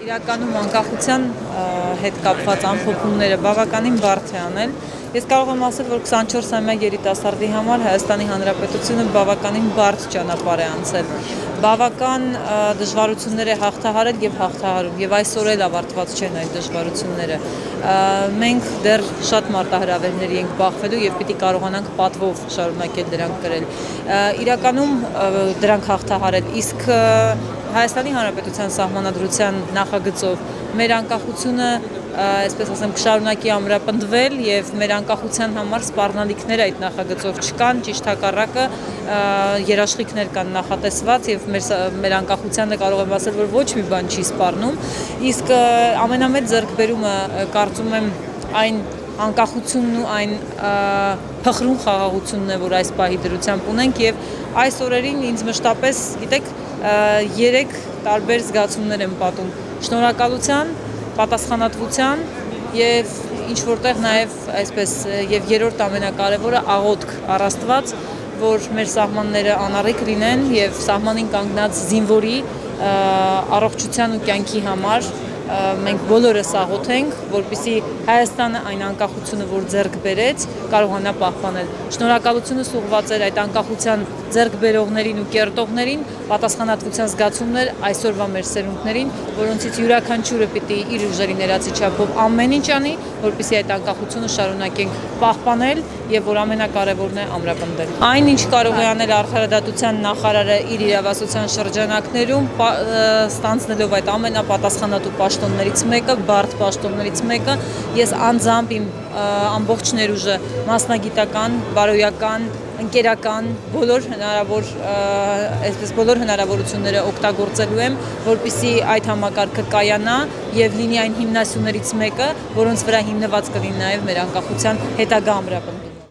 Իրականում անկախության հետ կապված ամփոփումները բավականին բարդ է անել։ Ես կարող եմ ասել, որ 24-ամյա երիտասարդի համար Հայաստանի Հանրապետությունը բավականին բարդ ճանապարհ է անցել։ Բավական դժվարություններ է հաղթահարել եւ հաղթահարում, եւ այսօր էլ ավարտված չեն այդ դժվարությունները։ Մենք դեռ շատ մարտահրավերների ենք բախվելու եւ պիտի կարողանանք պատվով շարունակել դրանք կրել։ Իրականում դրանք հաղթահարել, իսկ Հայաստանի Հանրապետության Սահմանադրության նախագծով մեր անկախությունը, այսպես ասեմ, կշարունակի ամրապնդվել եւ մեր անկախության համար սպառնալիքներ այդ նախագծով չկան, ճիշտ հակառակը երաշխիքներ կան նախատեսված եւ մեր անկախությանը կարող եմ ասել, որ ոչ մի բան չի սպառնում, իսկ ամենամեծ ձեռքբերումը կարծում եմ այն անկախությունն ու այն փխրուն խաղաղությունն է, որ այս պահի դրությամբ ունենք եւ այս օրերին ինձ մշտապես, գիտեք, 3 տարբեր զգացումներ եմ պատում. շնորհակալության, պատասխանատվության եւ ինչ որտեղ նաեւ այսպես եւ երրորդ ամենակարևորը աղոթք առ Աստված, որ մեր սահմանները անառիկ լինեն եւ սահմանին կանգնած զինվորի առողջության ու կյանքի համար մենք բոլորս աղոթենք, որպեսզի Հայաստանը այն անկախությունը, որ ձեռք բերեց, կարողանա պահպանել։ Շնորհակալությունս ուղղված էր այդ անկախության ձեռք բերողներին ու կերտողներին, պատասխանատվության զգացումներ այսօրվա մեր սերունդներին, որոնցից յուրաքանչյուրը պիտի իր ուժերի ներածի չափով ամեն ինչ անի, որպեսզի այդ անկախությունը շարունակենք պահպանել եւ որ ամենակարևորն է ամրապնդել։ Այն ինչ կարող է անել Արդարադատության նախարարը իր իրավասության շրջանակներում, ստանձնելով այդ ամենապատասխանատու պաշտոններից մեկը, բարդ պաշտոններից մեկը, ես անձամբ իմ ամբողջ ներուժը մասնագիտական, բարոյական, ընկերական բոլոր հնարավորությունները օգտագործելու եմ, որպեսզի այդ համակարգը կայանա եւ լինի այն հիմնասյուներից մեկը, որոնց վրա հիմնված կլինի նաեւ մեր անկախության հետագա ամրապնդումը։